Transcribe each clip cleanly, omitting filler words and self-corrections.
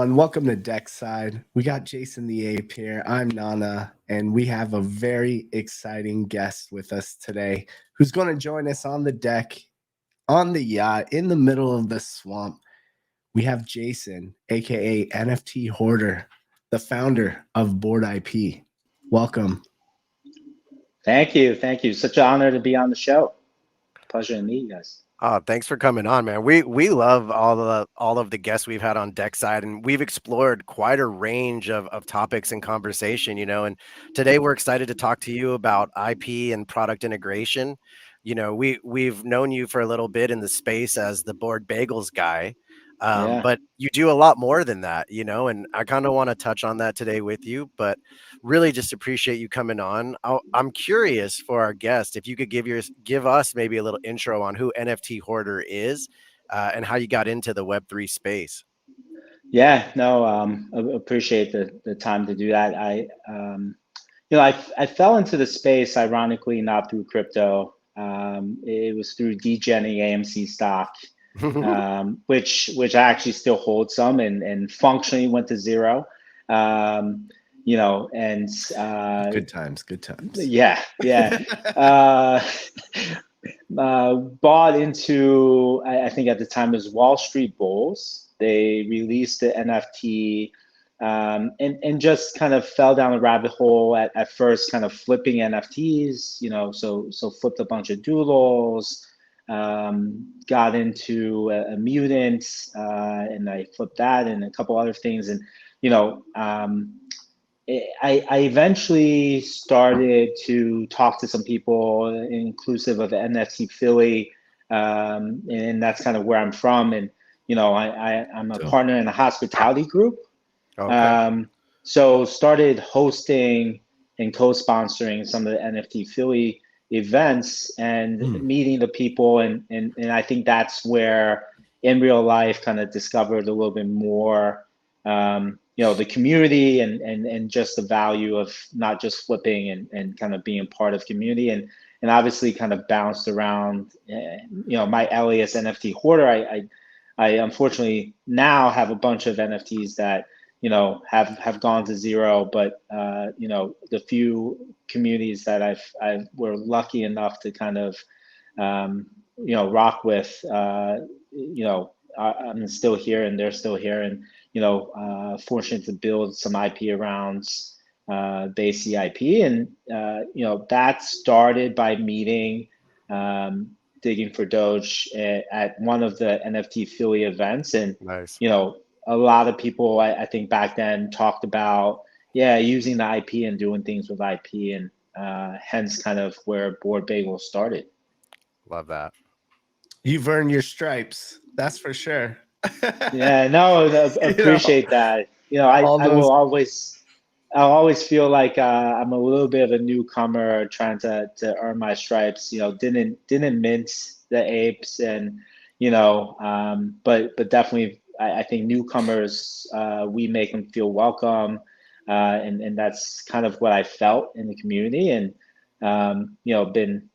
everyone. Welcome to DECKSIDE. We got Jason the Ape here. I'm Nana, and we have a very exciting guest with us today who's going to join us on the deck, on the yacht, in the middle of the swamp. We have Jason, aka NFThoarder, the founder of Board IP. Welcome. Thank you. Thank you. Such an honor to be on the show. Pleasure to meet you guys. Oh, thanks for coming on, man. We love all of the guests we've had on DECKSIDE, and we've explored quite a range of topics and conversation, and today we're excited to talk to you about IP and product integration. We've known you for a little bit in the space as the Board Bagels guy. But you do a lot more than that, and I kind of want to touch on that today with you, but really just appreciate you coming on. I'm curious for our guest, if you could give us maybe a little intro on who NFThoarder is and how you got into the Web3 space. Yeah, no, I appreciate the time to do that. I fell into the space, ironically, not through crypto. It was through degenning AMC stock. Which I actually still hold some and functionally went to zero. Good times. Yeah. Bought into, I think at the time it was Wall Street Bulls. They released the NFT and just kind of fell down the rabbit hole at first, kind of flipping NFTs, so flipped a bunch of doodles. Got into a mutant, and I flipped that and a couple other things. And, I eventually started to talk to some people, inclusive of NFT Philly, and that's kind of where I'm from. And, I'm a partner in a hospitality group. Okay. So started hosting and co-sponsoring some of the NFT Philly events and meeting the people, and I think that's where in real life kind of discovered a little bit more the community and just the value of not just flipping and kind of being part of community, and obviously kind of bounced around. My alias NFThoarder, I unfortunately now have a bunch of NFTs that have gone to zero, but the few communities that I've were lucky enough to kind of rock with, I'm still here and they're still here, and fortunate to build some IP around BAYC IP, and that started by meeting Digging for Doge at one of the NFT Philly events, and nice. A lot of people, I think back then, talked about, using the IP and doing things with IP, and hence kind of where Board Bagels started. Love that. You've earned your stripes. That's for sure. Yeah, no, appreciate that. I'll always feel like I'm a little bit of a newcomer trying to earn my stripes. Didn't mint the apes, and but definitely I think newcomers, we make them feel welcome, and that's kind of what I felt in the community, and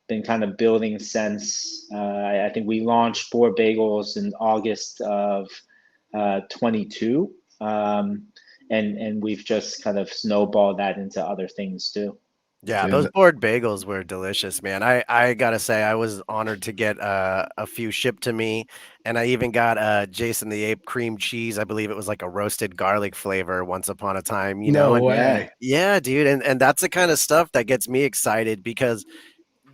been kind of building since. I think we launched Board Bagels in August of 22, and we've just kind of snowballed that into other things too. Yeah, those Board Bagels were delicious, man. I gotta say, I was honored to get a few shipped to me, and I even got Jason the Ape cream cheese. I believe it was like a roasted garlic flavor once upon a time, No way. Yeah, dude, and that's the kind of stuff that gets me excited, because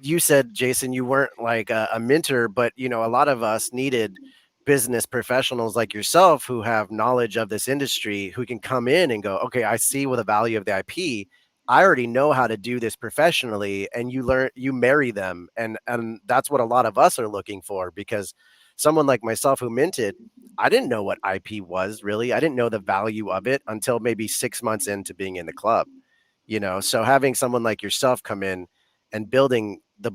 you said, Jason, you weren't like a minter, but a lot of us needed business professionals like yourself who have knowledge of this industry, who can come in and go, okay, I see what the value of the IP. I already know how to do this professionally, and you marry them, and that's what a lot of us are looking for, because someone like myself who minted, I didn't know what IP was really. I didn't know the value of it until maybe 6 months into being in the club, so having someone like yourself come in and building the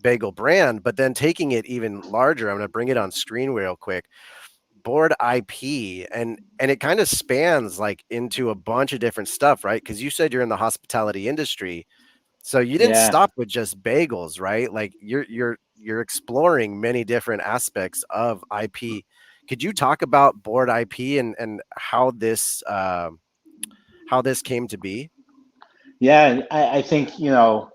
Bagel brand, but then taking it even larger. I'm going to bring it on screen real quick. Board IP, and it kind of spans like into a bunch of different stuff, right? Because you said you're in the hospitality industry, so you didn't stop with just bagels, right? Like you're exploring many different aspects of IP. Could you talk about Board IP and how this came to be? Yeah, I think the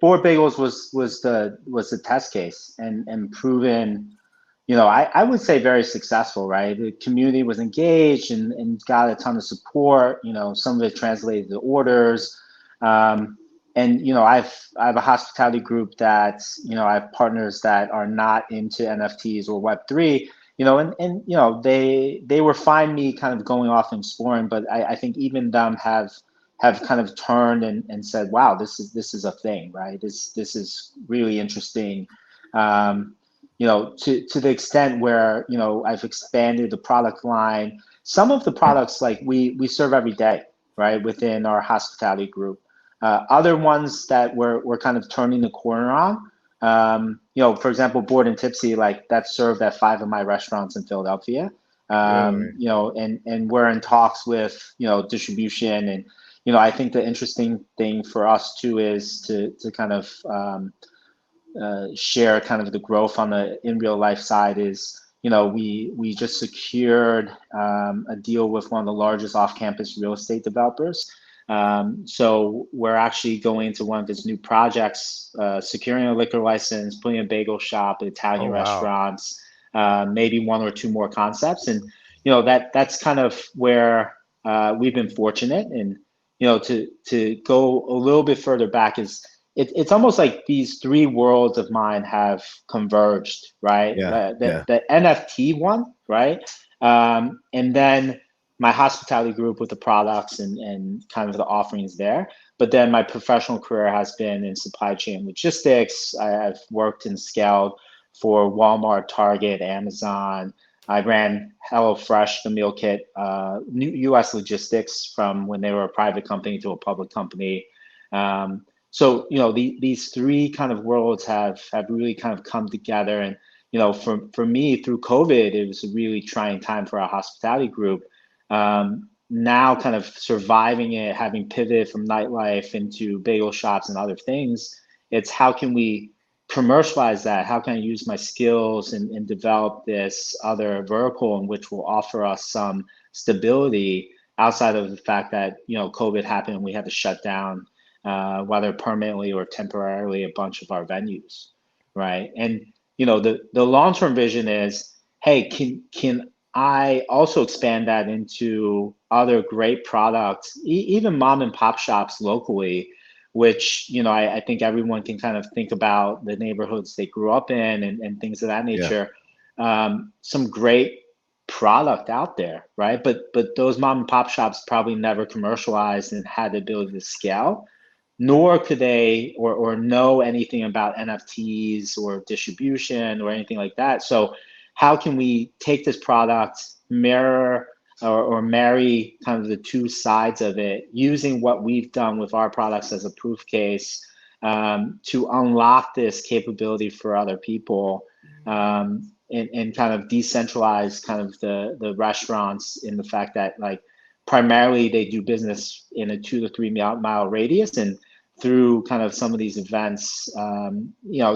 Board Bagels was the test case and proven, I would say very successful, right? The community was engaged and got a ton of support. Some of it translated to orders. And I have a hospitality group that I have partners that are not into NFTs or Web3. They were fine me kind of going off and exploring, but I think even them have kind of turned and said, wow, this is a thing, right? This is really interesting. To the extent where I've expanded the product line. Some of the products like we serve every day, right, within our hospitality group. Other ones that we're kind of turning the corner on, for example, Bored and Tipsy, like that's served at 5 of my restaurants in Philadelphia. And we're in talks with distribution, and I think the interesting thing for us too is to kind of share kind of the growth on the in real life side is, we just secured a deal with one of the largest off-campus real estate developers. So we're actually going into one of his new projects, securing a liquor license, putting a bagel shop, Italian restaurants, maybe 1 or 2 more concepts. And, that's kind of where we've been fortunate. And, to go a little bit further back is, it's almost like these 3 worlds of mine have converged, right? The NFT one, right? And then my hospitality group with the products and kind of the offerings there. But then my professional career has been in supply chain logistics. I've worked and scaled for Walmart, Target, Amazon. I ran HelloFresh, the meal kit, new US logistics from when they were a private company to a public company. So, these 3 kind of worlds have really kind of come together. And, for me through COVID, it was a really trying time for our hospitality group. Now kind of surviving it, having pivoted from nightlife into bagel shops and other things, it's how can we commercialize that? How can I use my skills and develop this other vertical in which will offer us some stability outside of the fact that, COVID happened and we had to shut down, whether permanently or temporarily, a bunch of our venues, right? And, the long-term vision is, hey, can I also expand that into other great products, even mom and pop shops locally, which, I think everyone can kind of think about the neighborhoods they grew up in and things of that nature. Some great product out there, right? But those mom and pop shops probably never commercialized and had the ability to scale, nor could they or know anything about NFTs or distribution or anything like that. So how can we take this product, mirror or marry kind of the 2 sides of it, using what we've done with our products as a proof case, to unlock this capability for other people, and kind of decentralize kind of the restaurants in the fact that, like, primarily they do business in a 2 to 3 mile radius, and through kind of some of these events,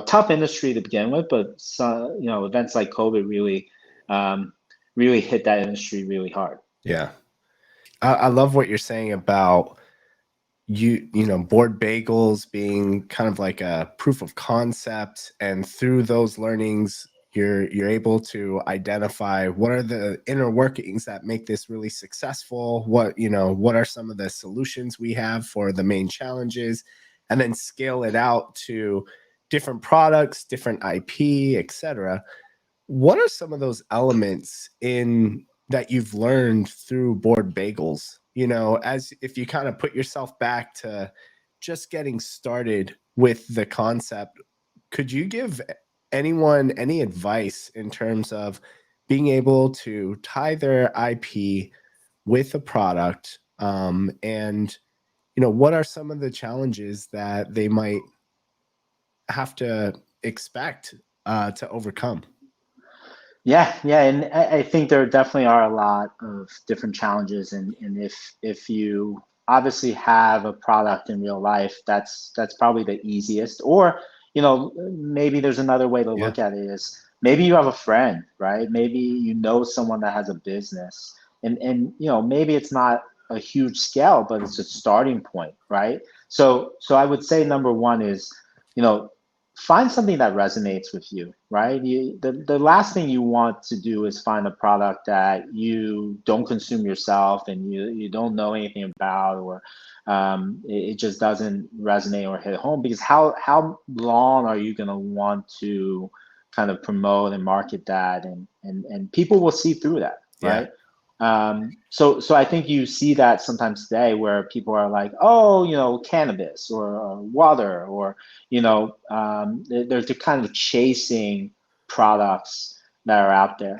tough industry to begin with, but events like COVID really hit that industry really hard. Yeah. I love what you're saying about Bored Bagels being kind of like a proof of concept, and through those learnings, you're able to identify what are the inner workings that make this really successful, what are some of the solutions we have for the main challenges, and then scale it out to different products, different IP, etc. What are some of those elements in that you've learned through Bored Bagels? As if you kind of put yourself back to just getting started with the concept, could you give anyone any advice in terms of being able to tie their IP with a product, and what are some of the challenges that they might have to expect to overcome? Yeah, and I think there definitely are a lot of different challenges, and if you obviously have a product in real life, that's probably the easiest. Or maybe there's another way to look at it is, maybe you have a friend, right? Maybe you know someone that has a business, and you know, maybe it's not a huge scale, but it's a starting point, right? So I would say number one is, you know, find something that resonates with you, right? The last thing you want to do is find a product that you don't consume yourself and you don't know anything about, or it just doesn't resonate or hit home, because how long are you going to want to kind of promote and market that, and people will see through that, right? So I think you see that sometimes today, where people are like, oh, you know, cannabis or water, or, you know, they're kind of chasing products that are out there.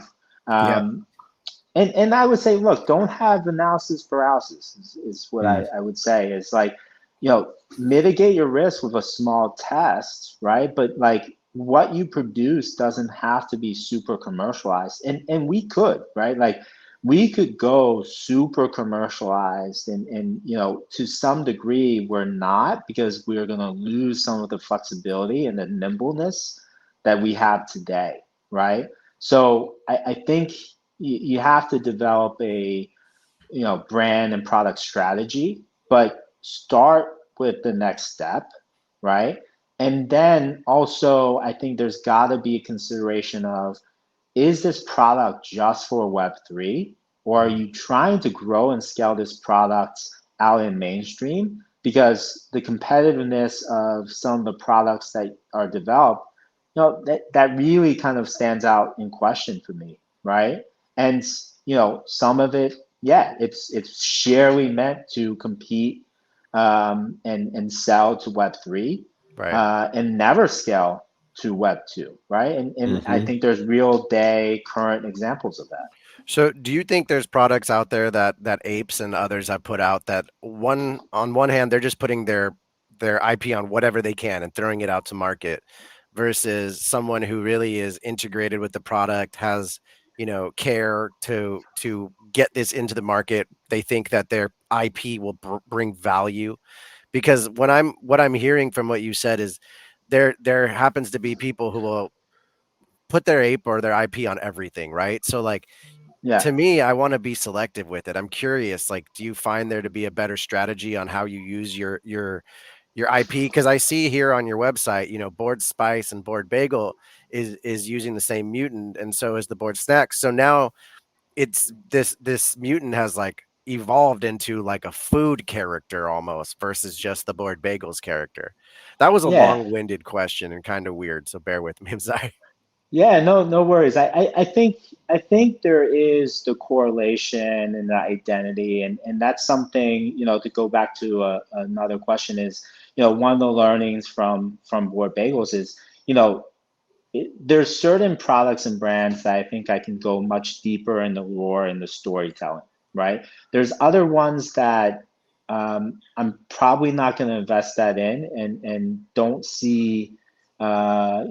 And I would say, look, don't have analysis paralysis is what I would say. It's like, you know, mitigate your risk with a small test, right? But like, what you produce doesn't have to be super commercialized. And we could, right? Like, we could go super commercialized, and you know, to some degree we're not, because we're going to lose some of the flexibility and the nimbleness that we have today, right? So I think you have to develop a, you know, brand and product strategy, but start with the next step, right? And then also, I think there's got to be a consideration of, is this product just for Web3, or are you trying to grow and scale this product out in mainstream? Because the competitiveness of some of the products that are developed, you know, that really kind of stands out in question for me, right? And you know, some of it, yeah, it's sheerly meant to compete and sell to Web3, Right. and never scale to Web2, right? And I think there's real day current examples of that. So do you think there's products out there that Apes and others have put out that on one hand they're just putting their IP on whatever they can and throwing it out to market, versus someone who really is integrated with the product, has, you know, care to get this into the market. They think that their IP will bring value, because what I'm hearing from what you said is there happens to be people who will put their ape or their IP on everything, right? So like, Yeah. to me, I want to be selective with it. I'm curious, like, do you find there to be a better strategy on how you use your IP? Because I see here on your website, you know, Board Spice and Board Bagel is using the same mutant, and so is the Board Snacks. So now it's this mutant has like evolved into like a food character almost, versus just the Board Bagels character. That was a Yeah. long-winded question and kind of weird, so bear with me. I'm sorry. Yeah, no worries. I think there is the correlation and the identity, and that's something, you know, to go back to another question is, you know, one of the learnings from Board Bagels is, you know, there's certain products and brands that I think I can go much deeper in the lore and the storytelling, right? There's other ones that I'm probably not going to invest that in, and don't see, you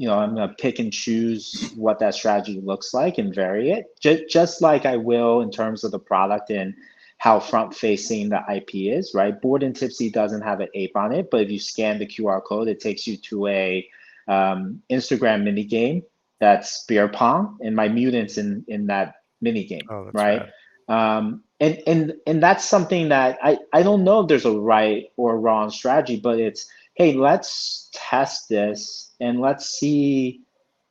know, I'm going to pick and choose what that strategy looks like and vary it, just like I will in terms of the product and how front facing the IP is, right? Bored and Tipsy doesn't have an ape on it, but if you scan the QR code, it takes you to a Instagram mini game that's beer pong, and my mutants in that mini game, Oh, that's right? rad. And that's something that I don't know if there's a right or wrong strategy, but it's, hey, let's test this and let's see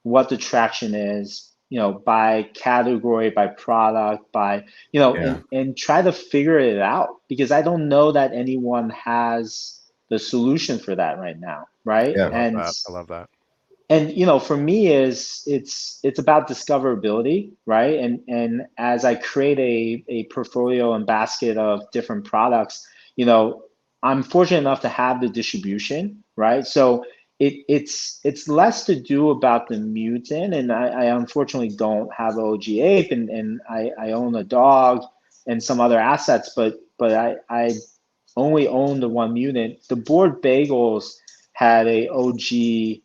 what the traction is, you know, by category, by product, by, you know, and try to figure it out, because I don't know that anyone has the solution for that right now, right? Yeah. I love that. And you know, for me, is it's about discoverability, right? And as I create a portfolio and basket of different products, you know, I'm fortunate enough to have the distribution, right? So it's less to do about the mutant, and I unfortunately don't have OG Ape, and I own a dog and some other assets, but I only own the one mutant. The Board Bagels had a OG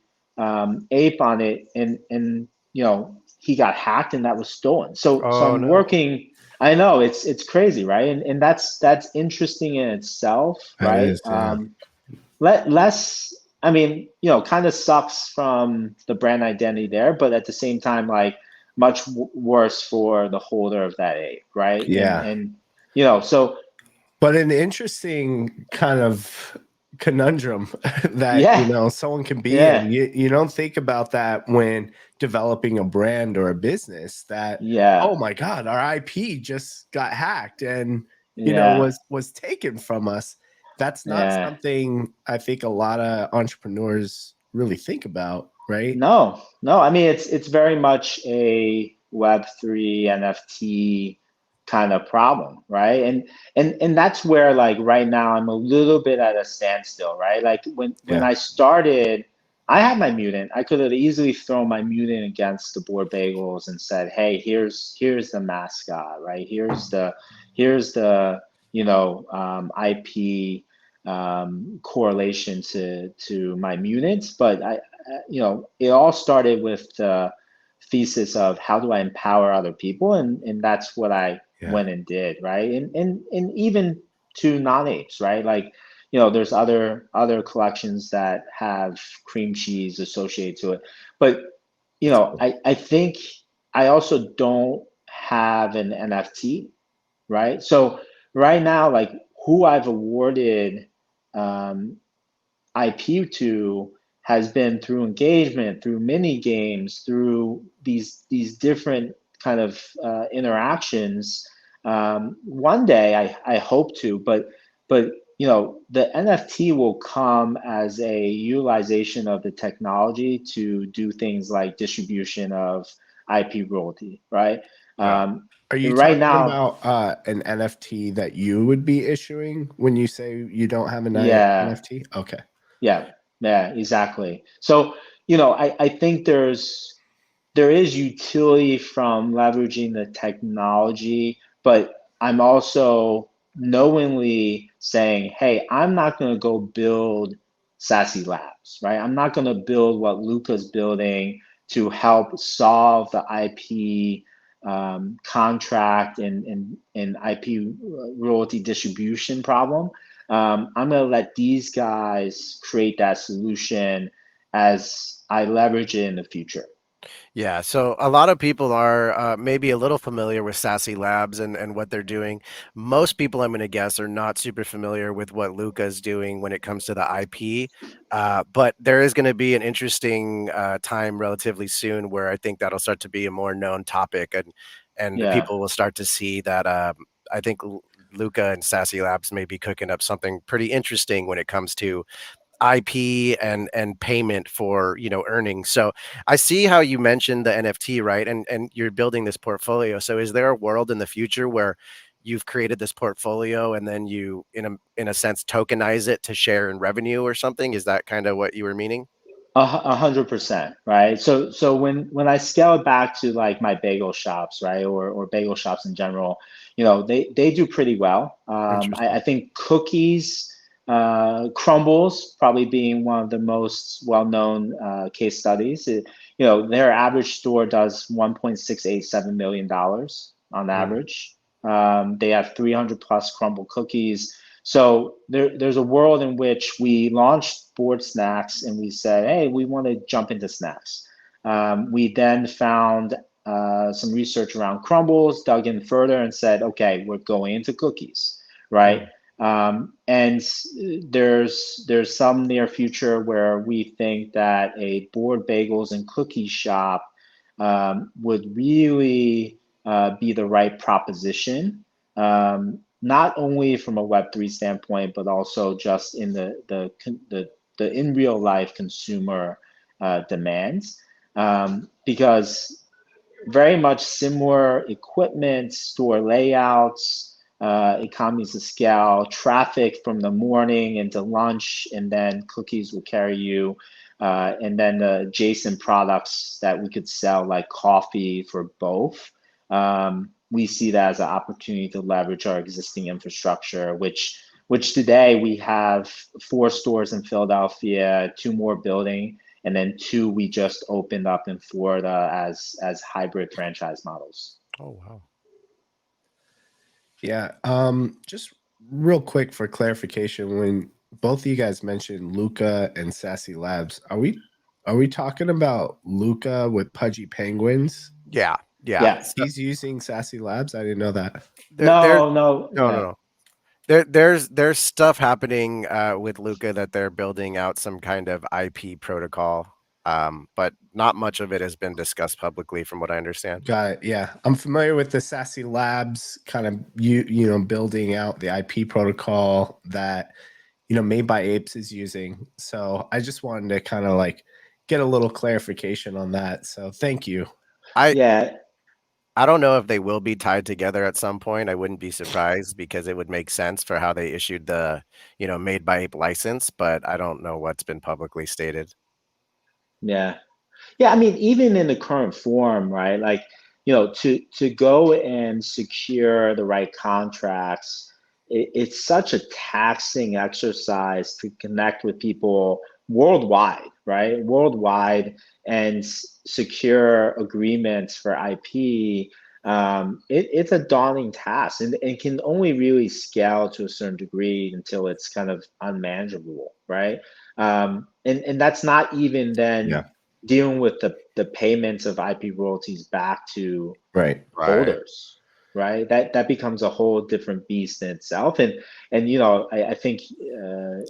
ape on it, and you know, he got hacked and that was stolen. So Oh I'm no. working. I know it's crazy, right? And that's interesting in itself, That right? is, yeah. Less. I mean, you know, kind of sucks from the brand identity there, but at the same time, like much worse for the holder of that ape, right? Yeah. And you know, so. But an interesting kind of conundrum that, Yeah, you know, someone can be in. yeah, You don't think about that when developing a brand or a business that, yeah, oh my God, our IP just got hacked and, you know, yeah, was taken from us. That's not yeah. something I think a lot of entrepreneurs really think about, right? No, no. I mean, it's very much a Web3 NFT kind of problem, right? And that's where like right now I'm a little bit at a standstill, right? Like when Yeah. I started, I had my mutant. I could have easily thrown my mutant against the board bagels and said, hey, here's the mascot, right? Here's the IP correlation to my mutants, but you know, it all started with the thesis of how do I empower other people, and that's what I Yeah. went and did, right? And even to non-apes, right? Like, you know, there's other collections that have cream cheese associated to it, but you That's know, cool. I think I also don't have an NFT, right? So right now, like who I've awarded um, IP to has been through engagement, through mini games, through these different kind of interactions. One day, I hope to, but you know, the NFT will come as a utilization of the technology to do things like distribution of IP royalty, right? Yeah. Um, Are you right talking now, about an NFT that you would be issuing when you say you don't have an yeah. NFT? Okay. Yeah, yeah, exactly. So, you know, I think there is utility from leveraging the technology, but I'm also knowingly saying, hey, I'm not going to go build Sassy Labs, right? I'm not going to build what Luca's building to help solve the IP contract and IP royalty distribution problem. I'm going to let these guys create that solution as I leverage it in the future. Yeah, so a lot of people are maybe a little familiar with Sassy Labs and what they're doing. Most people, I'm going to guess, are not super familiar with what Luca is doing when it comes to the IP. But there is going to be an interesting time relatively soon where I think that'll start to be a more known topic, and Yeah. people will start to see that. I think Luca and Sassy Labs may be cooking up something pretty interesting when it comes to IP and payment for, you know, earnings. So I see how you mentioned the NFT, right? And you're building this portfolio. So is there a world in the future where you've created this portfolio and then you in a sense tokenize it to share in revenue or something? Is that kind of what you were meaning? 100%, right? So when I scale it back to like my bagel shops, right, or bagel shops in general, you know, they do pretty well. I Interesting. think cookies, crumbles, probably being one of the most well-known case studies. You know, their average store does $1.687 million on Mm. average. They have 300 plus crumble cookies. So there's a world in which we launched board snacks and we said, hey, we want to jump into snacks. We then found some research around crumbles, dug in further and said, okay, we're going into cookies, right? Mm. And there's some near future where we think that a board bagels and cookie shop would really be the right proposition. Not only from a Web3 standpoint, but also just in the in real life consumer demands, because very much similar equipment, store layouts, economies of scale, traffic from the morning into lunch, and then cookies will carry you. And then the adjacent products that we could sell, like coffee for both. We see that as an opportunity to leverage our existing infrastructure, which today we have 4 stores in Philadelphia, 2 more building, and then 2 we just opened up in Florida as hybrid franchise models. Oh, wow. Yeah. Just real quick for clarification, when both of you guys mentioned Luca and Sassy Labs. Are we talking about Luca with Pudgy Penguins? Yeah, yeah. Yeah. So He's using Sassy Labs. I didn't know that. there, No. no, no, Yeah. no. There's stuff happening with Luca that they're building out some kind of IP protocol, but not much of it has been discussed publicly, from what I understand. Got it. Yeah, I'm familiar with the Sassy Labs kind of building out the IP protocol that Made by Apes is using. So I just wanted to kind of like get a little clarification on that. So thank you. Yeah. I don't know if they will be tied together at some point. I wouldn't be surprised because it would make sense for how they issued the, Made by Ape license, but I don't know what's been publicly stated. Yeah. Yeah, I mean, even in the current form, right? Like, to go and secure the right contracts, it's such a taxing exercise to connect with people worldwide, right? Worldwide and secure agreements for IP. It's a daunting task, and it can only really scale to a certain degree until it's kind of unmanageable, right? And that's not even then. Yeah. Dealing with the payments of IP royalties back to Right. holders, right? That becomes a whole different beast in itself. And I think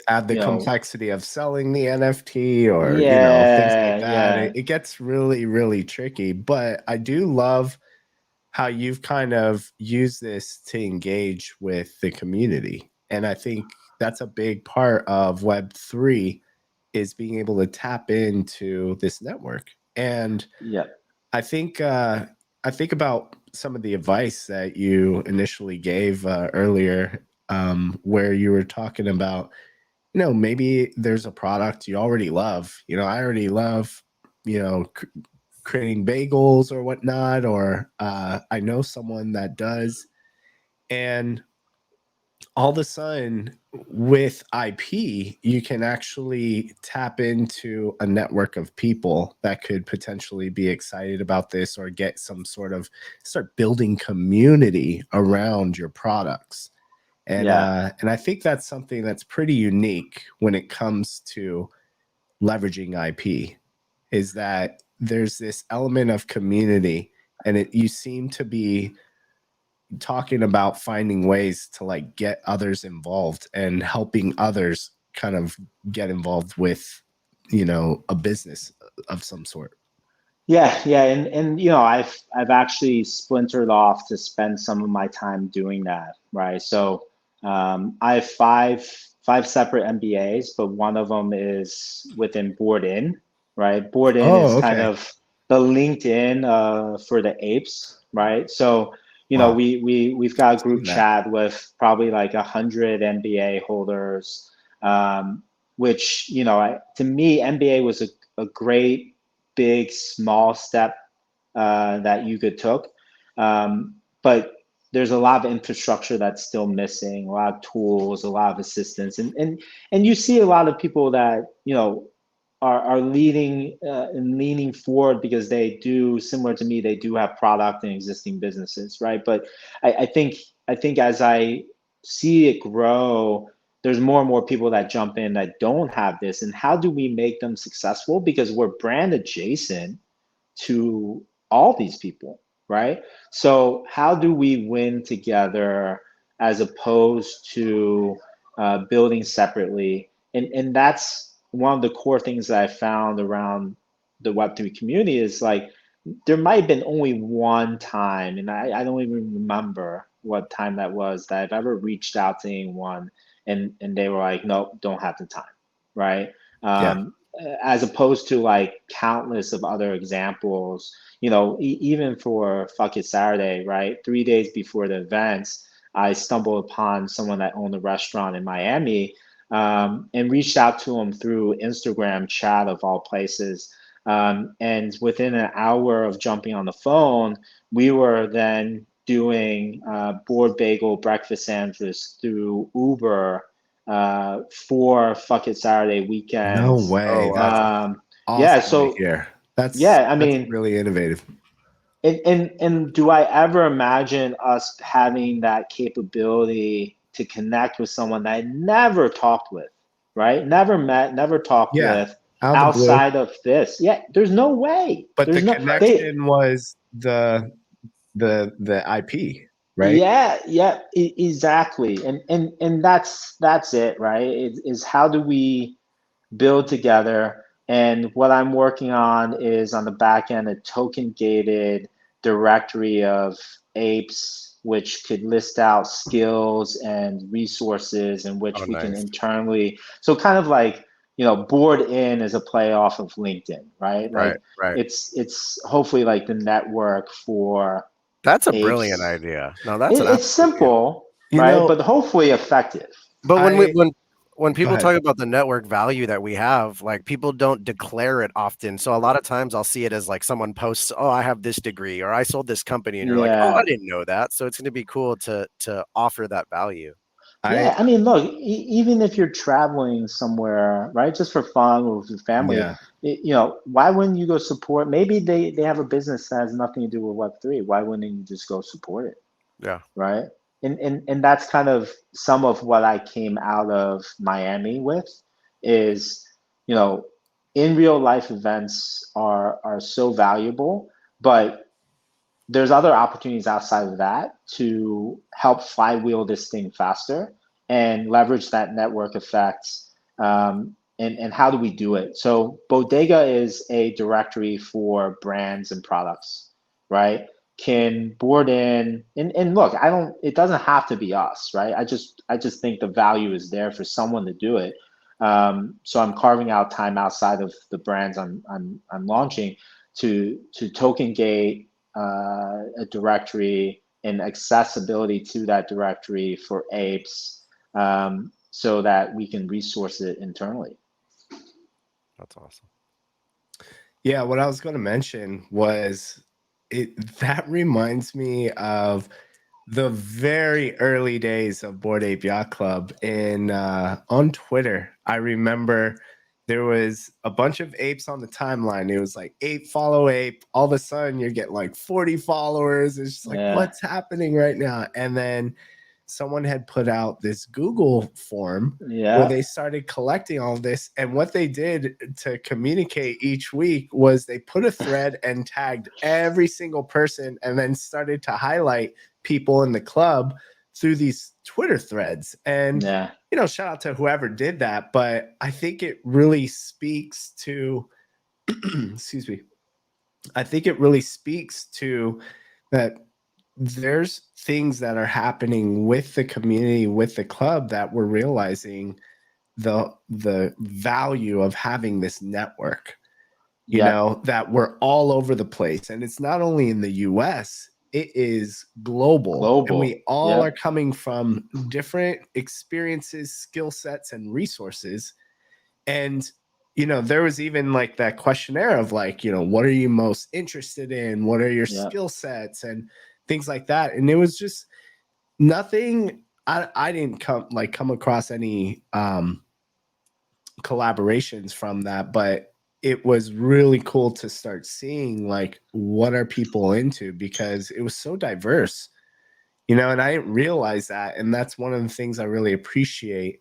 Add the complexity of selling the NFT or things like that. yeah. It gets really, really tricky. But I do love how you've kind of used this to engage with the community. And I think that's a big part of Web3 is being able to tap into this network. And Yeah. I think about some of the advice that you initially gave earlier, where you were talking about, maybe there's a product you already love. I already love, creating bagels or whatnot, or I know someone that does. And all of a sudden, with IP, you can actually tap into a network of people that could potentially be excited about this or get some sort of start building community around your products. And and I think that's something that's pretty unique when it comes to leveraging IP, is that there's this element of community, and you seem to be talking about finding ways to like get others involved and helping others kind of get involved with a business of some sort. Yeah, and I've actually splintered off to spend some of my time doing that, right? So I have five separate MBAs, but one of them is within Board In, right? Board In is kind of the LinkedIn for the apes, right? So we've got a group chat with probably like 100 MBA holders, which to me MBA was a great big small step that you could took, but there's a lot of infrastructure that's still missing, a lot of tools, a lot of assistance, and you see a lot of people that are leading and leaning forward because they do, similar to me, they do have product and existing businesses, right? But I think as I see it grow, there's more and more people that jump in that don't have this, and how do we make them successful? Because we're brand adjacent to all these people, right? So how do we win together as opposed to building separately? And that's one of the core things that I found around the Web3 community is like, there might have been only one time, and I don't even remember what time that was, that I've ever reached out to anyone and they were like, nope, don't have the time, right? As opposed to like countless of other examples, even for Fuck It Saturday, right? 3 days before the events, I stumbled upon someone that owned a restaurant in Miami, and reached out to him through Instagram chat of all places. And within an hour of jumping on the phone, we were then doing board bagel breakfast sandwiches through Uber for Fuck It Saturday weekend. No way. That's awesome yeah, so to hear. That's really innovative. And do I ever imagine us having that capability to connect with someone that I never talked with, right? Never met, never talked Yeah, with out of the blue. outside of this. Yeah, there's no way. But There's the no they. connection was the IP, right? Yeah, yeah, exactly. And that's it, right? Is how do we build together? And what I'm working on is on the back end a token gated directory of apes, which could list out skills and resources in Oh, which we can nice. internally. So kind of like, Board in is a play off of LinkedIn, right? Right, Like right. it's hopefully like the network for That's a brilliant apes. idea. No, that's an It's absolutely. simple, You right? know, But hopefully effective. But I when go people ahead. talk about the network value that we have, like people don't declare it often. So a lot of times I'll see it as like someone posts, "Oh, I have this degree," or "I sold this company," and you're like, "Oh, I Yeah. didn't know that." So it's going to be cool to offer that value. I Yeah, I mean, look, even if you're traveling somewhere, right, just for fun or with your family, yeah, why wouldn't you go support? Maybe they have a business that has nothing to do with Web3. Why wouldn't you just go support it, Yeah. right? And that's kind of some of what I came out of Miami with is, you know, in real life events are so valuable, but there's other opportunities outside of that to help flywheel this thing faster and leverage that network effect. And how do we do it? So Bodega is a directory for brands and products, right? Can board in and look, it doesn't have to be us, right? I just think the value is there for someone to do it. So I'm carving out time outside of the brands I'm launching to token gate a directory and accessibility to that directory for apes, so that we can resource it internally. That's awesome. yeah. What I was going to mention was that reminds me of the very early days of Bored Ape Yacht Club in on Twitter. I remember there was a bunch of apes on the timeline. It was like ape follow ape. All of a sudden, you're getting like 40 followers. It's just like, Yeah. what's happening right now? And then someone had put out this Google form where Yeah. they started collecting all of this. And what they did to communicate each week was they put a thread and tagged every single person and then started to highlight people in the club through these Twitter threads. And, Yeah. shout out to whoever did that. But I think it really speaks to, excuse me, I think it really speaks to that there's things that are happening with the community, with the club, that we're realizing the value of having this network, Yeah. that we're all over the place. And it's not only in the US, it is global. And Global. we all are Yep. coming from different experiences, skill sets, and resources. And, there was even like that questionnaire of like, what are you most interested in? What are your Yep. skill sets and things like that? And it was just nothing. I didn't come across any collaborations from that, but it was really cool to start seeing like what are people into, because it was so diverse, and I didn't realize that. And that's one of the things I really appreciate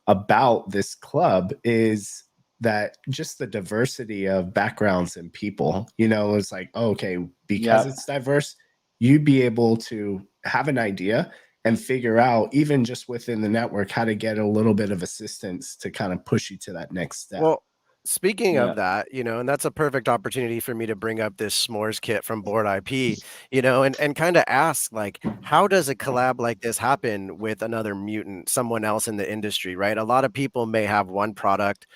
about this club is that just the diversity of backgrounds and people, it's like, oh, okay, because Yep. it's diverse, you'd be able to have an idea and figure out, even just within the network, how to get a little bit of assistance to kind of push you to that next step. Well, speaking of Yep. that, and that's a perfect opportunity for me to bring up this s'mores kit from Board IP, and kind of ask like, how does a collab like this happen with another mutant, someone else in the industry, right? A lot of people may have one product.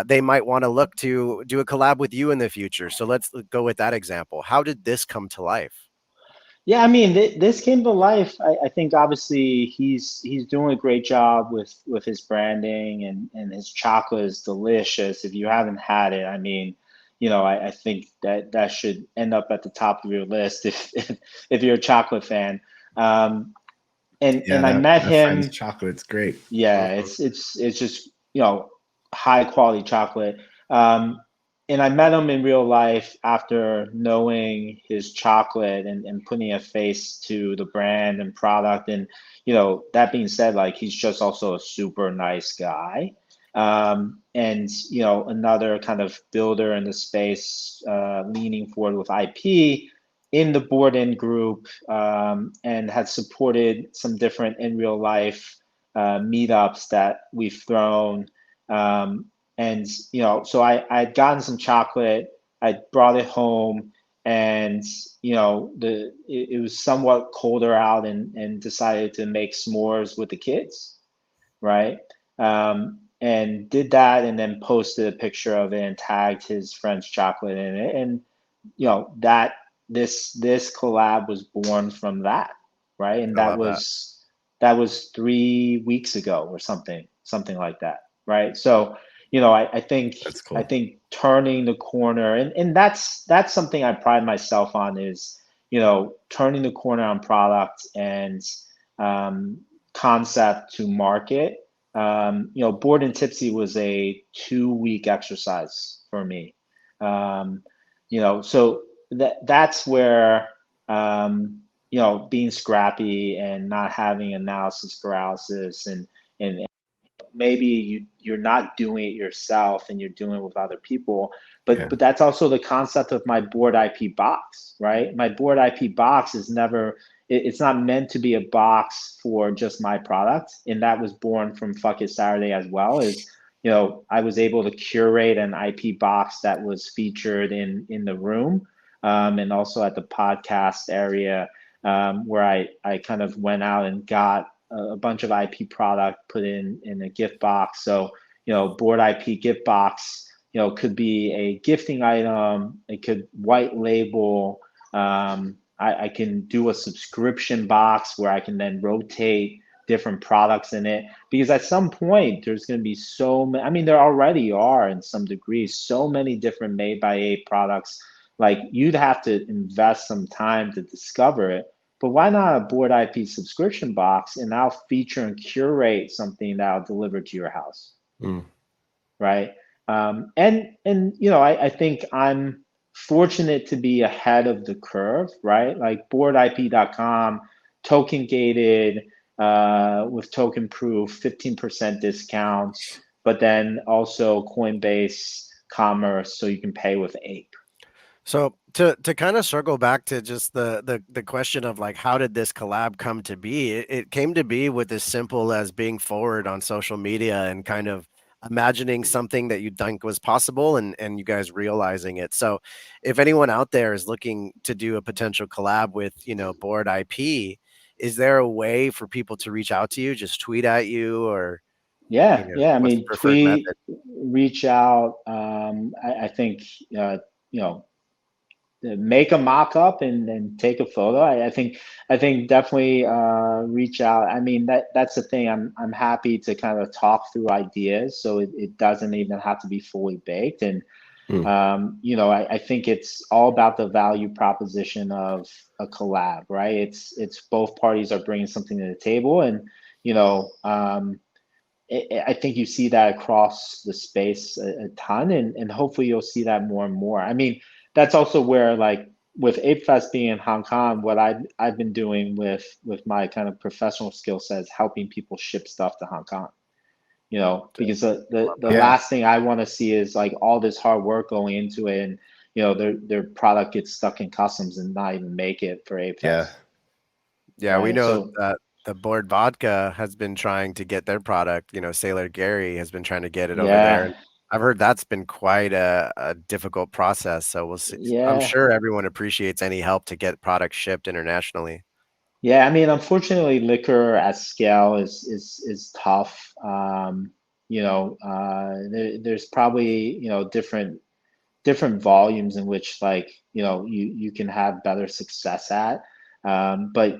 They might want to look to do a collab with you in the future. So let's go with that example. How did this come to life? Yeah, I mean, this came to life. I think obviously he's doing a great job with his branding, and his chocolate is delicious. If you haven't had it, I mean, I think that should end up at the top of your list if you're a chocolate fan. Yeah, And I met my friend's him. chocolate's great. Yeah, it's just high quality chocolate. And I met him in real life after knowing his chocolate and putting a face to the brand and product. And that being said, like he's just also a super nice guy. And another kind of builder in the space leaning forward with IP in the board-in group, and had supported some different in real life meetups that we've thrown. And so I'd gotten some chocolate, I brought it home, and it was somewhat colder out, and decided to make s'mores with the kids, right? And did that, and then posted a picture of it and tagged his French chocolate in it, and that this collab was born from that, right? And that was 3 weeks ago or something like that, right? So I think That's cool. I think turning the corner, and that's something I pride myself on, is turning the corner on product and concept to market. Bored and Tipsy was a 2-week exercise for me. So that's where being scrappy and not having analysis paralysis, and maybe you're not doing it yourself and you're doing it with other people, but that's also the concept of my board IP box, right? My board IP box is never, it's not meant to be a box for just my product, and that was born from Fuck It Saturday as well. Is I was able to curate an IP box that was featured in the room, and also at the podcast area, where I kind of went out and got a bunch of IP product put in a gift box. So, board IP gift box, could be a gifting item. It could white label. I can do a subscription box where I can then rotate different products in it, because at some point there's going to be so many, I mean, there already are in some degree, so many different Made by Ape products. Like, you'd have to invest some time to discover it. But why not a board IP subscription box, and I'll feature and curate something that I'll deliver to your house, right? And I think I'm fortunate to be ahead of the curve, right? Like boardip.com, token gated, with token proof, 15% discounts, but then also Coinbase Commerce, so you can pay with Ape. So to kind of circle back to just the question of like, how did this collab come to be? It came to be with as simple as being forward on social media and kind of imagining something that you think was possible, and you guys realizing it. So if anyone out there is looking to do a potential collab with, Board IP, is there a way for people to reach out to you? Just tweet at you, or Yeah. I what's the mean, preferred tweet, method? reach out. I think make a mock-up and take a photo. I think definitely reach out. I mean, that's the thing. I'm happy to kind of talk through ideas, so it doesn't even have to be fully baked. And I think it's all about the value proposition of a collab, right? It's both parties are bringing something to the table, and I think you see that across the space a ton, and hopefully you'll see that more and more. I mean, that's also where, like, with Ape Fest being in Hong Kong, what I've been doing with my kind of professional skill sets, helping people ship stuff to Hong Kong. Because the last thing I want to see is like all this hard work going into it, and their product gets stuck in customs and not even make it for Ape Fest. Yeah, we know that the Board Vodka has been trying to get their product. Sailor Gary has been trying to get it over there. And I've heard that's been quite a difficult process. So we'll see. Yeah. I'm sure everyone appreciates any help to get products shipped internationally. Yeah, I mean, unfortunately, liquor at scale is tough. There's probably different volumes in which, like, you can have better success at. But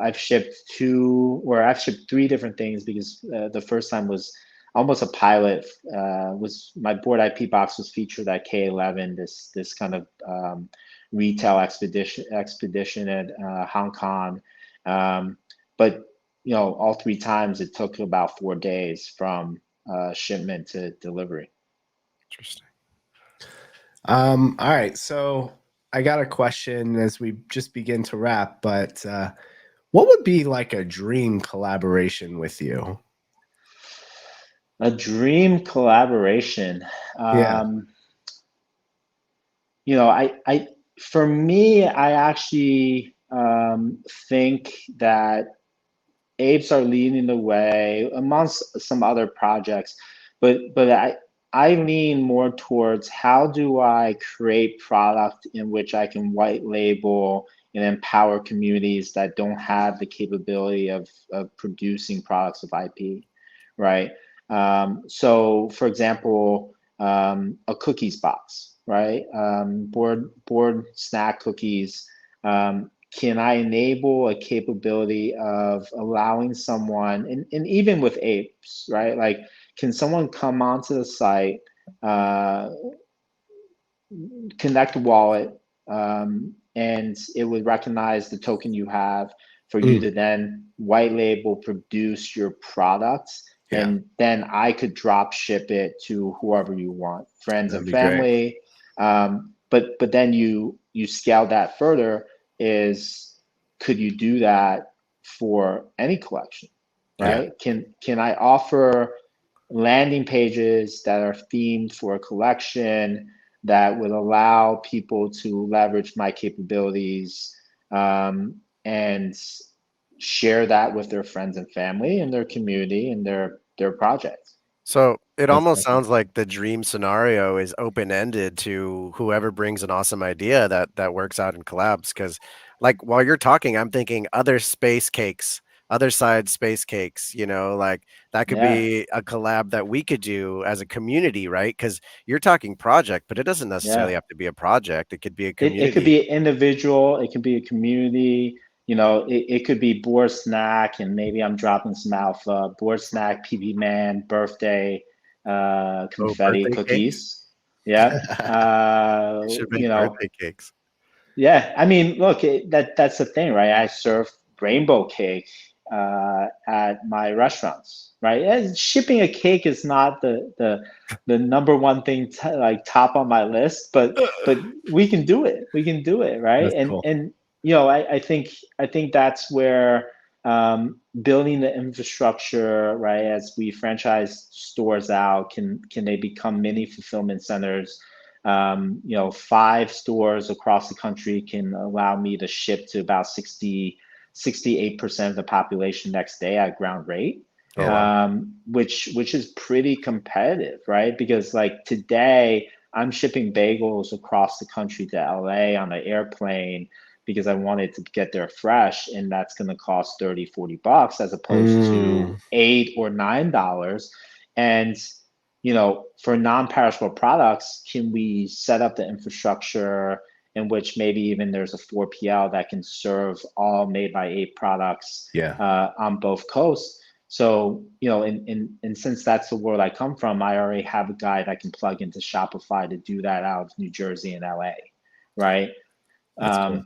I've shipped 3 different things, because the first time was almost a pilot. Was my board IP box was featured at K11, this kind of retail expedition at Hong Kong. But all 3 times it took about 4 days from shipment to delivery. Interesting. All right, so I got a question as we just begin to wrap, but what would be like a dream collaboration with you? A dream collaboration. Yeah. You know, for me, I actually think that apes are leading the way amongst some other projects, but I lean more towards how do I create product in which I can white label and empower communities that don't have the capability of producing products with IP, right? So, for example, a cookies box, right? Board snack cookies. Can I enable a capability of allowing someone, and even with apes, right? Like, can someone come onto the site, connect a wallet, and it would recognize the token you have for you to then white label produce your products, and then I could drop ship it to whoever you want, friends That'd and be great. family. But then you scale that further, is could you do that for any collection, right? Can I offer landing pages that are themed for a collection that would allow people to leverage my capabilities, and share that with their friends and family and their community and their projects? So it That's almost awesome. sounds like the dream scenario is open-ended to whoever brings an awesome idea that works out in collabs. Because, like, while you're talking, I'm thinking other space cakes, other side space cakes. Like that could Yeah, be a collab that we could do as a community, right? Because you're talking project, but it doesn't necessarily yeah. have to be a project. It could be a It could community. be an individual, it could be a community, it could be board snack, and maybe I'm dropping some alpha, board snack, PB Man, birthday, Oh, confetti birthday cakes cookies. Yeah. should You make know, birthday cakes. yeah, I mean, look, that's the thing, right? I serve rainbow cake at my restaurants, right? Shipping a cake is not the number one thing like top on my list, but we can do it. We can do it, right? That's cool. And I think that's where building the infrastructure, right? As we franchise stores out, can they become mini fulfillment centers? 5 stores across the country can allow me to ship to about 68% of the population next day at ground rate, Oh wow. which is pretty competitive, right? Because like today, I'm shipping bagels across the country to LA on an airplane because I wanted to get there fresh, and that's going to cost 30, $40 as opposed to $8 or $9. And for non-perishable products, can we set up the infrastructure in which maybe even there's a 4PL that can serve all made by Ape products Yeah. on both coasts? So, and since that's the world I come from, I already have a guy that can plug into Shopify to do that out of New Jersey and LA, right? That's cool.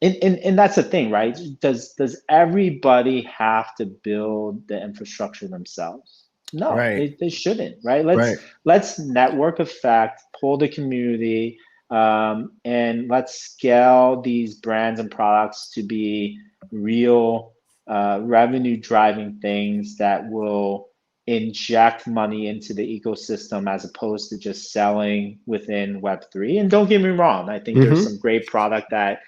And that's the thing, right? Does everybody have to build the infrastructure themselves? No, Right. they shouldn't, right? Right. Let's network effect, pull the community, and let's scale these brands and products to be real revenue driving things that will inject money into the ecosystem as opposed to just selling within Web3. And don't get me wrong, I think there's some great product that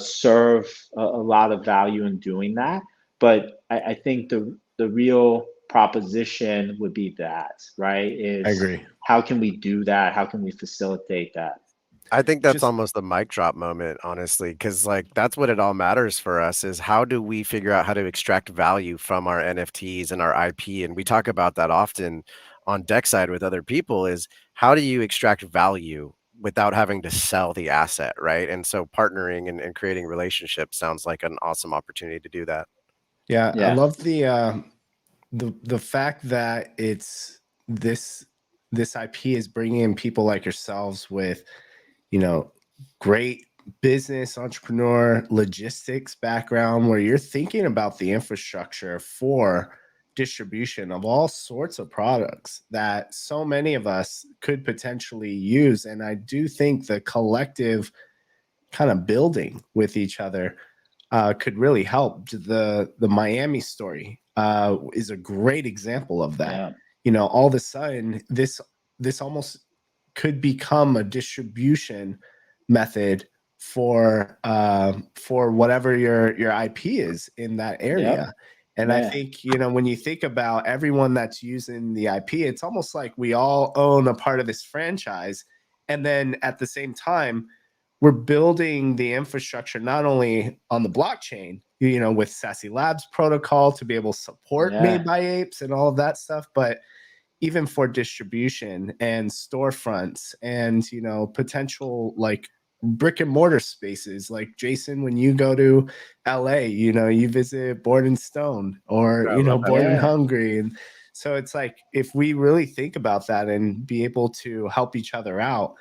serve a lot of value in doing that. But I think the real proposition would be that, right? I Is agree. how can we do that? How can we facilitate that? I think that's Just almost the mic drop moment, honestly, because like that's what it all matters for us is how do we figure out how to extract value from our NFTs and our IP? And we talk about that often on DeckSide with other people is how do you extract value without having to sell the asset, right? And so partnering and creating relationships sounds like an awesome opportunity to do that. yeah, I Yeah, love the fact that it's this IP is bringing in people like yourselves with, great business entrepreneur logistics background where you're thinking about the infrastructure for distribution of all sorts of products that so many of us could potentially use. And I do think the collective kind of building with each other could really help. The Miami story is a great example of that. yeah, all of a sudden this almost could become a distribution method for whatever your IP is in that area. Yep. And I think, when you think about everyone that's using the IP, it's almost like we all own a part of this franchise. And then at the same time, we're building the infrastructure not only on the blockchain, with Sassy Labs protocol to be able to support Made by Apes and all of that stuff, but even for distribution and storefronts and, potential like brick and mortar spaces. Like Jason, when you go to LA, you visit Board and Stone or, Board and Hungry. And so it's like, if we really think about that and be able to help each other out,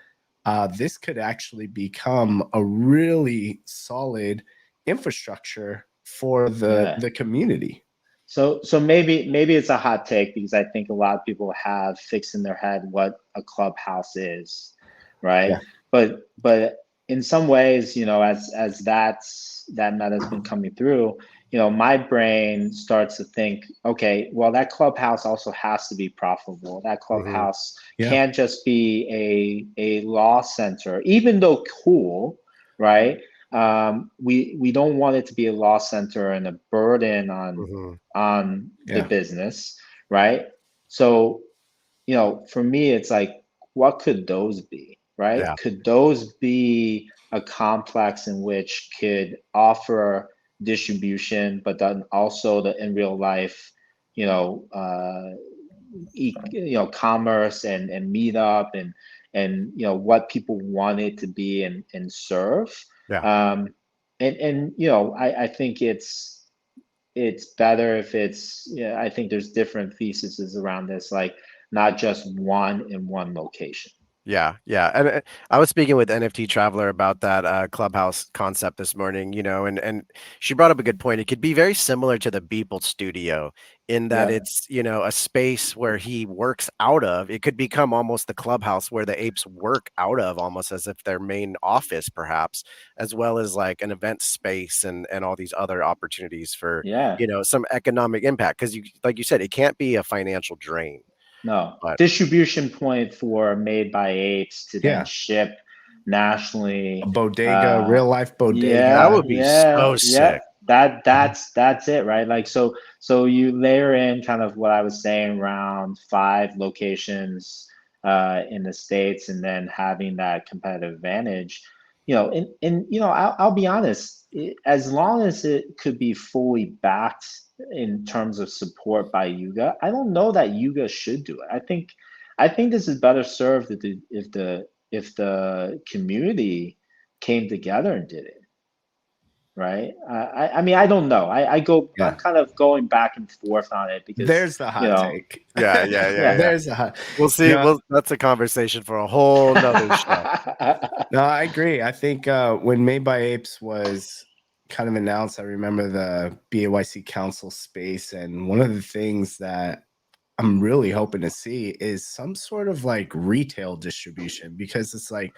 this could actually become a really solid infrastructure for the community. So maybe it's a hot take, because I think a lot of people have fixed in their head what a clubhouse is, right? Yeah. But in some ways, as that meta's been coming through, my brain starts to think, okay, well, that clubhouse also has to be profitable. That clubhouse can't just be a law center, even though cool, right? We don't want it to be a loss center and a burden on the business, right? So, for me, it's like, what could those be, right? Yeah. Could those be a complex in which could offer distribution, but then also the in real life, commerce and meetup and what people want it to be and serve. Yeah. I think it's better if it's, I think there's different theses around this, like not just one in one location. Yeah, yeah. And I was speaking with NFT Traveler about that clubhouse concept this morning, and she brought up a good point. It could be very similar to the Beeple studio in that it's, a space where he works out of. It could become almost the clubhouse where the apes work out of, almost as if their main office, perhaps, as well as like an event space and all these other opportunities for, some economic impact. Because like you said, it can't be a financial drain. No, distribution point for Made by Apes to then ship nationally. A bodega, real life bodega. That would be so sick. That's it, right? Like, so you layer in kind of what I was saying around 5 locations in the States, and then having that competitive advantage, I'll be honest, as long as it could be fully backed in terms of support by Yuga, I don't know that Yuga should do it. I think this is better served if the community came together and did it, right? I mean, I don't know. I'm kind of going back and forth on it, because there's the hot take. Yeah. There's a hot. We'll see. That's a conversation for a whole nother show. No, I agree. I think when Made by Apes was kind of announced, I remember the BAYC council space, and one of the things that I'm really hoping to see is some sort of like retail distribution, because it's like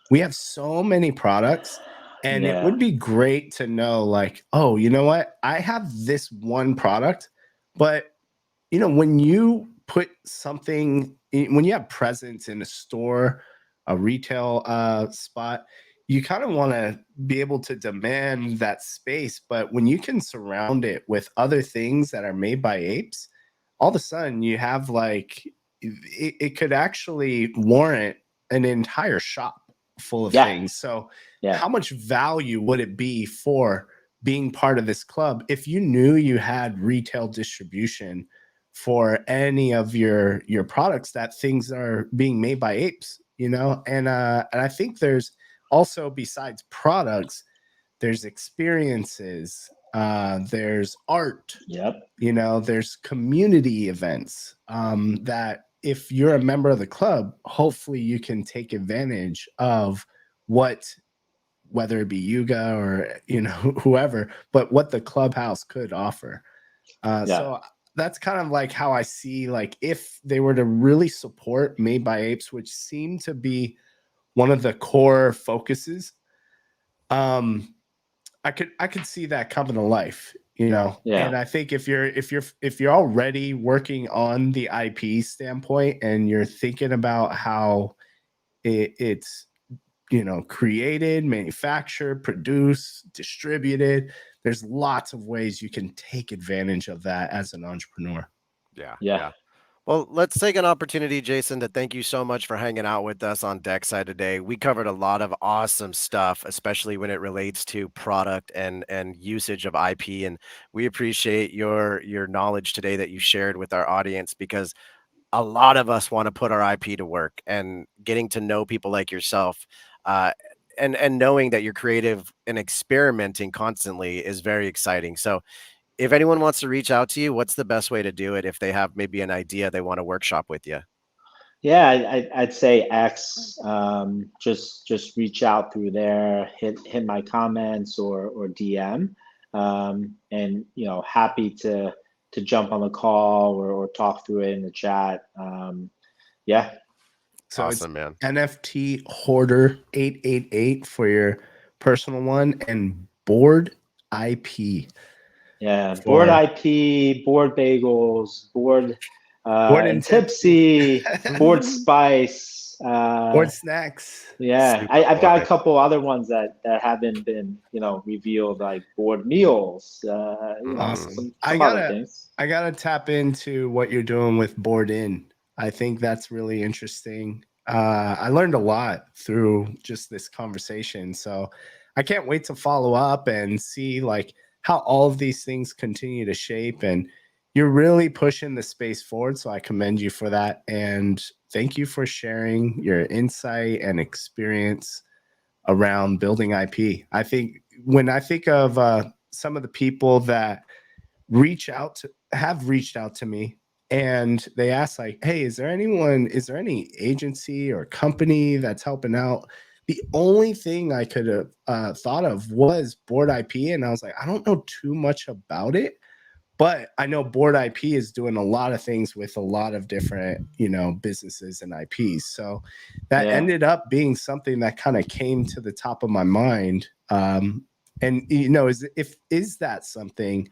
we have so many products, and it would be great to know, like, oh, you know what? I have this one product, but when you put something, when you have presence in a store, a retail spot, you kind of want to be able to demand that space. But when you can surround it with other things that are made by apes, all of a sudden you have like, it could actually warrant an entire shop full of things. So how much value would it be for being part of this club if you knew you had retail distribution for any of your products, that things are being made by apes, and I think there's also, besides products, there's experiences, there's art, there's community events, that if you're a member of the club, hopefully you can take advantage of whether it be Yuga or whoever, but what the clubhouse could offer. So that's kind of like how I see, like, if they were to really support Made by Apes, which seemed to be one of the core focuses, I could see that coming to life, Yeah. And I think if you're already working on the IP standpoint and you're thinking about how it's created, manufactured, produced, distributed, there's lots of ways you can take advantage of that as an entrepreneur. Yeah. Yeah. Well, let's take an opportunity, Jason, to thank you so much for hanging out with us on DECKSIDE today. We covered a lot of awesome stuff, especially when it relates to product and usage of IP. And we appreciate your knowledge today that you shared with our audience, because a lot of us want to put our IP to work, and getting to know people like yourself, uh, and knowing that you're creative and experimenting constantly is very exciting. So if anyone wants to reach out to you, what's the best way to do it if they have maybe an idea they want to workshop with you? Yeah, I'd say X. Just reach out through there, hit my comments or DM, and happy to jump on the call or talk through it in the chat. Yeah. So Awesome, man. it's NFT Hoarder 888 for your personal one, and Board IP. Yeah, For board IP, board bagels, board Board and and Tipsy. tipsy, board spice. Board snacks. Yeah, Super I've got a boring. couple other ones that haven't been revealed, like board meals. Awesome. Some other things. I gotta tap into what you're doing with Board In. I think that's really interesting. I learned a lot through just this conversation, so I can't wait to follow up and see like how all of these things continue to shape. And you're really pushing the space forward, so I commend you for that. And thank you for sharing your insight and experience around building IP. I think when I think of some of the people that have reached out to me, and they ask like, hey, is there any agency or company that's helping out? The only thing I could have thought of was Board IP. And I was like, I don't know too much about it, but I know Board IP is doing a lot of things with a lot of different, businesses and IPs. So that ended up being something that kind of came to the top of my mind. And is that something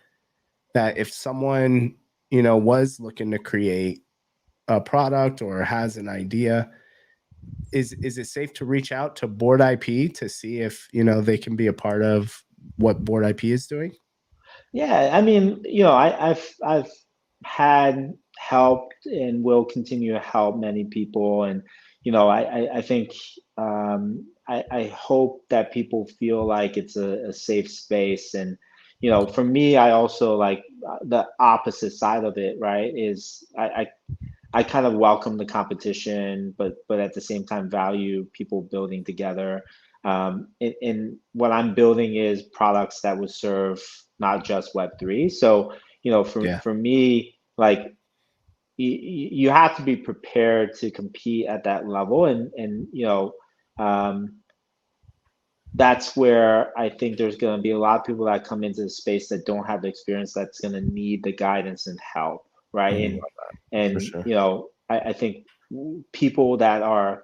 that if someone, was looking to create a product or has an idea, is it safe to reach out to Board IP to see if, they can be a part of what Board IP is doing? Yeah, I mean, I've had helped and will continue to help many people, and I think I hope that people feel like it's a safe space, and for me, I also like the opposite side of it, right? Is I kind of welcome the competition, but at the same time value people building together. And what I'm building is products that would serve not just Web3. So, for me, like you have to be prepared to compete at that level, and that's where I think there's going to be a lot of people that come into the space that don't have the experience, that's going to need the guidance and help, right? And sure. I think people that are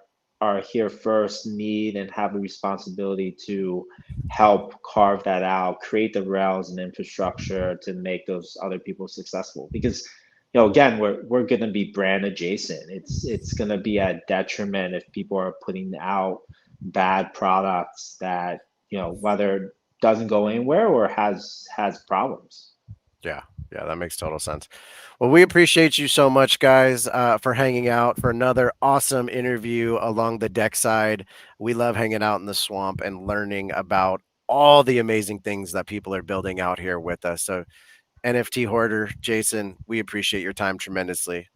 here first need and have a responsibility to help carve that out, create the rails and infrastructure to make those other people successful. Because again, we're going to be brand adjacent. It's going to be a detriment if people are putting out bad products that whether doesn't go anywhere or has problems. Yeah, that makes total sense. Well, we appreciate you so much, guys, for hanging out for another awesome interview along the deck side. We love hanging out in the swamp and learning about all the amazing things that people are building out here with us. So NFT Hoarder, Jason, we appreciate your time tremendously.